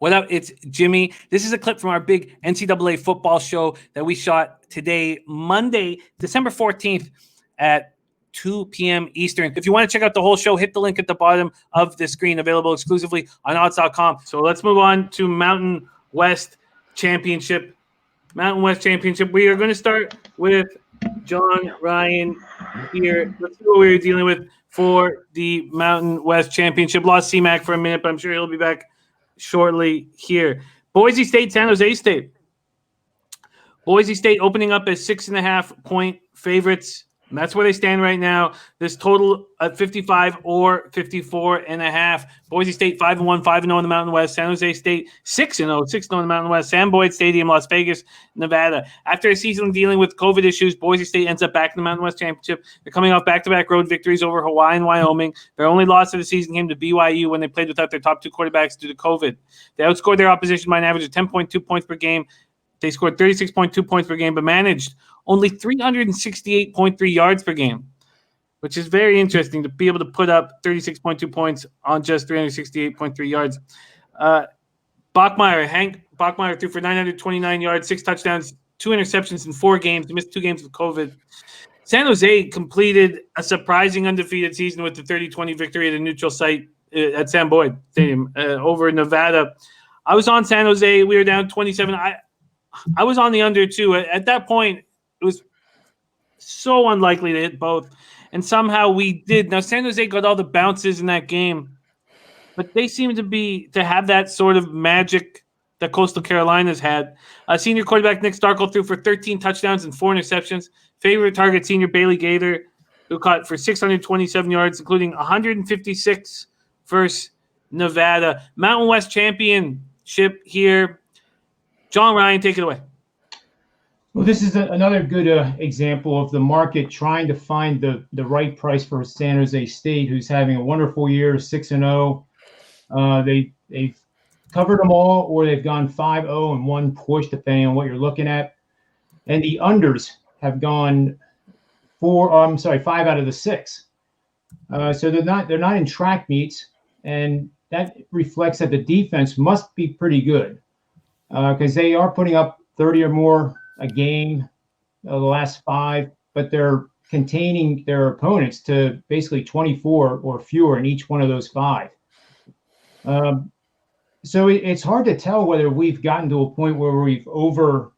What up? It's Jimmy. This is a clip from our big NCAA football show that we shot today, Monday, December 14th at 2 p.m. Eastern. If you want to check out the whole show, hit the link at the bottom of the screen, available exclusively on odds.com. So let's move on to Mountain West Championship. Mountain West Championship. We are going to start with John Ryan here. Let's see what we were dealing with for the Mountain West Championship. Lost CMac for a minute, but I'm sure he'll be back shortly here. Boise State, San Jose State. Boise State opening up as 6.5-point favorites. And that's where they stand right now. This total at 55 or 54.5. Boise State 5-1, 5-0 in the Mountain West. San Jose State 6-0, 6-0 in the Mountain West. Sam Boyd Stadium, Las Vegas, Nevada. After a season dealing with COVID issues, Boise State ends up back in the Mountain West Championship. They're coming off back-to-back road victories over Hawaii and Wyoming. Their only loss of the season came to BYU when they played without their top two quarterbacks due to COVID. They outscored their opposition by an average of 10.2 points per game. They scored 36.2 points per game, but managed only 368.3 yards per game, which is very interesting to be able to put up 36.2 points on just 368.3 yards. Hank Bachmeier threw for 929 yards, 6 touchdowns, 2 interceptions in 4 games. He missed 2 games with COVID. San Jose completed a surprising undefeated season with the 30-20 victory at a neutral site at Sam Boyd Stadium over in Nevada. I was on San Jose. We were down 27. I was on the under too. At that point, it was so unlikely to hit both, and somehow we did. Now, San Jose got all the bounces in that game, but they seem to have that sort of magic that Coastal Carolina's had. Senior quarterback Nick Starkel threw for 13 touchdowns and 4 interceptions. Favorite target senior Bailey Gaither, who caught for 627 yards, including 156 versus Nevada. Mountain West Championship here. John Ryan, take it away. Well, this is another good example of the market trying to find the right price for San Jose State, who's having a wonderful year, 6-0. They've covered them all, or they've gone 5-0 and 1 push, depending on what you're looking at. And the unders have gone 5 out of the 6. So they're not in track meets, and that reflects that the defense must be pretty good because they are putting up 30 or more a game the last 5, but they're containing their opponents to basically 24 or fewer in each one of those 5. So it's hard to tell whether we've gotten to a point where we've overpriced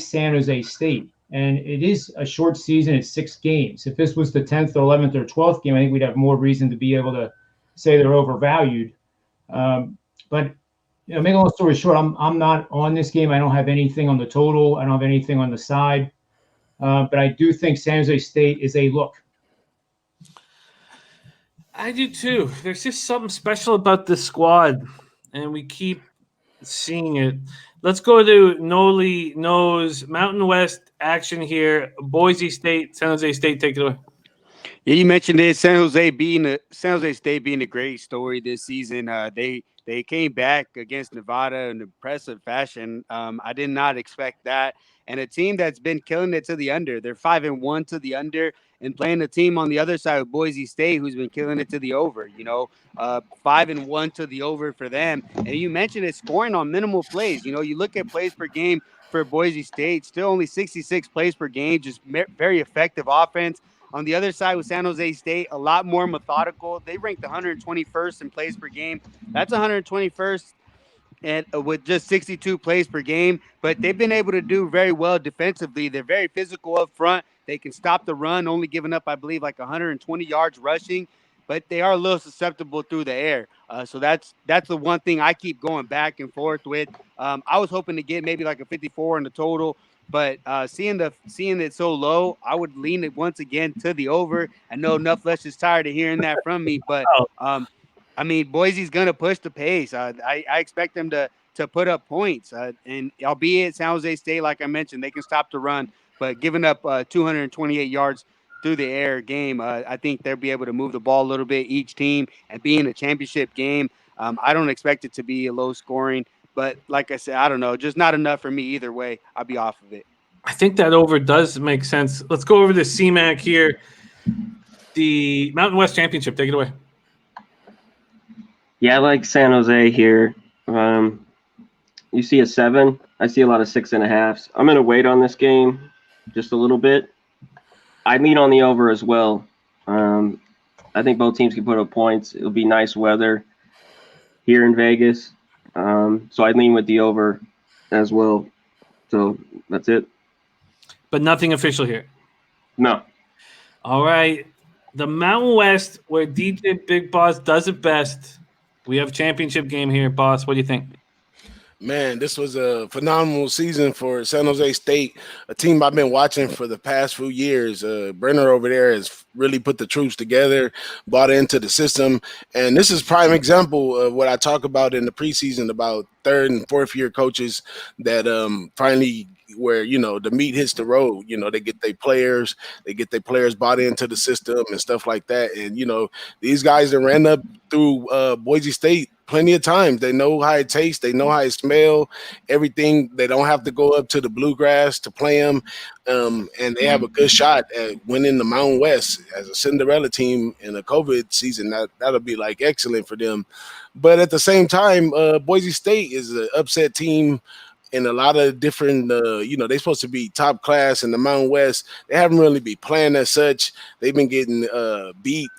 San Jose State. And it is a short season. It's 6 games. If this was the 10th or 11th or 12th game, I think we'd have more reason to be able to say they're overvalued. But make a long story short, I'm not on this game. I don't have anything on the total. I don't have anything on the side. But I do think San Jose State is a look. I do too. There's just something special about this squad, and we keep seeing it. Let's go to Nolly knows Mountain West action here. Boise State, San Jose State, take it away. Yeah, you mentioned it. San Jose State being a great story this season. They came back against Nevada in impressive fashion. I did not expect that. And a team that's been killing it to the under. They're 5-1 to the under, and playing a team on the other side of Boise State who's been killing it to the over. 5-1 to the over for them. And you mentioned it, scoring on minimal plays. You look at plays per game for Boise State, still only 66 plays per game, just very effective offense. On the other side with San Jose State, a lot more methodical. They ranked 121st in plays per game. That's 121st and with just 62 plays per game. But they've been able to do very well defensively. They're very physical up front. They can stop the run, only giving up, I believe, like 120 yards rushing. But they are a little susceptible through the air. So that's the one thing I keep going back and forth with. I was hoping to get maybe like a 54 in the total. But seeing it so low, I would lean it once again to the over. I know enough less is tired of hearing that from me, but Boise's gonna push the pace. I expect them to put up points, and albeit San Jose State, like I mentioned, they can stop the run, but giving up 228 yards through the air game, I think they'll be able to move the ball a little bit each team, and being a championship game, I don't expect it to be a low scoring. But like I said, I don't know, just not enough for me either way. I'll be off of it. I think that over does make sense. Let's go over to CMac here. The Mountain West Championship. Take it away. Yeah, I like San Jose here. You see a 7. I see a lot of 6.5s. I'm gonna wait on this game just a little bit. I lean on the over as well. I think both teams can put up points. It'll be nice weather here in Vegas, so I lean with the over as well. So that's it. But nothing official here. No. All right. The Mountain West, where DJBigg Boss does it best. We have a championship game here, boss. What do you think? Man, this was a phenomenal season for San Jose State, a team I've been watching for the past few years. Brenner over there has really put the troops together, bought into the system, and this is prime example of what I talk about in the preseason about third and fourth year coaches that finally where the meat hits the road. They get their players, bought into the system and stuff like that. And these guys that ran up through Boise State plenty of times. They know how it tastes. They know how it smells. Everything. They don't have to go up to the bluegrass to play them, and they have a good shot at winning the Mountain West as a Cinderella team in a COVID season. That'll be like excellent for them. But at the same time, Boise State is an upset team in a lot of different, they're supposed to be top class in the Mountain West. They haven't really been playing as such. They've been getting beat,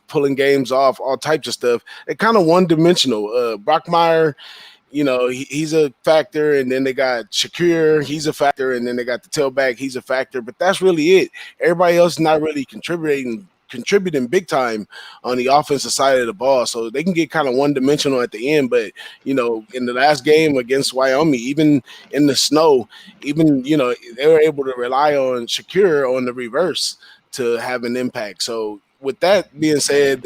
pulling games off, all types of stuff. They're kind of one-dimensional. Brockmeyer, he's a factor, and then they got Shakir, he's a factor, and then they got the tailback, he's a factor. But that's really it. Everybody else is not really contributing big time on the offensive side of the ball, so they can get kind of one-dimensional at the end. But in the last game against Wyoming, even in the snow, they were able to rely on Shakir on the reverse to have an impact. So with that being said,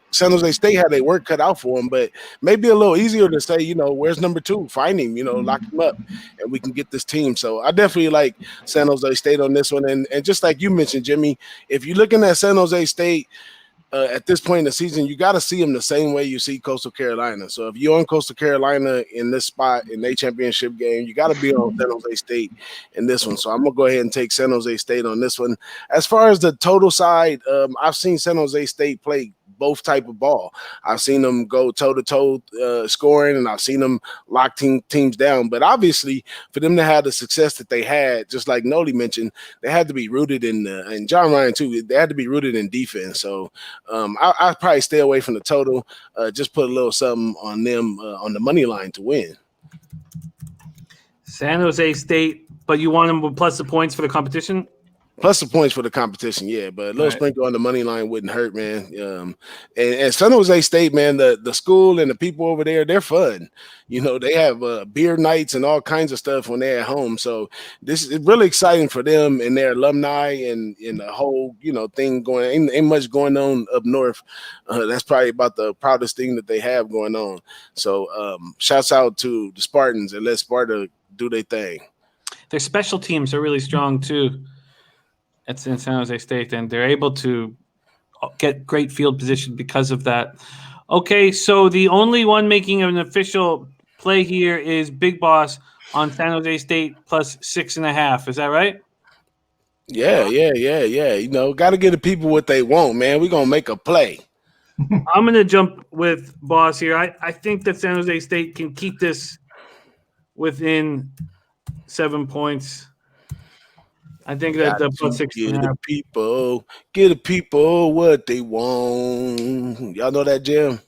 San Jose State had their work cut out for them, but maybe a little easier to say, where's number 2? Find him, lock him up, and we can get this team. So I definitely like San Jose State on this one. And just like you mentioned, Jimmy, if you're looking at San Jose State at this point in the season, you got to see them the same way you see Coastal Carolina. So if you're on Coastal Carolina in this spot in their championship game, you got to be on San Jose State in this one. So I'm going to go ahead and take San Jose State on this one. As far as the total side, I've seen San Jose State play both type of ball. I've seen them go toe-to-toe scoring, and I've seen them lock teams down. But obviously, for them to have the success that they had, just like Nolly mentioned, they had to be rooted in, and John Ryan too, they had to be rooted in defense. So I'd probably stay away from the total, just put a little something on them on the money line to win. San Jose State, but you want them with plus the points for the competition? Plus the points for the competition, yeah. But a little sprinkle on the money line wouldn't hurt, man. And San Jose State, man, the school and the people over there, they're fun. They have beer nights and all kinds of stuff when they're at home. So this is really exciting for them and their alumni and the whole, thing going. Ain't much going on up north. That's probably about the proudest thing that they have going on. So shouts out to the Spartans and let Sparta do their thing. Their special teams are really strong too. It's in San Jose State, and they're able to get great field position because of that. Okay, so the only one making an official play here is Big Boss on San Jose State plus 6.5. Is that right? Yeah. Got to give the people what they want, man. We're going to make a play. I'm going to jump with Boss here. I think that San Jose State can keep this within 7 points. I think that the plus 6.5. Give the people what they want. Y'all know that, Jim?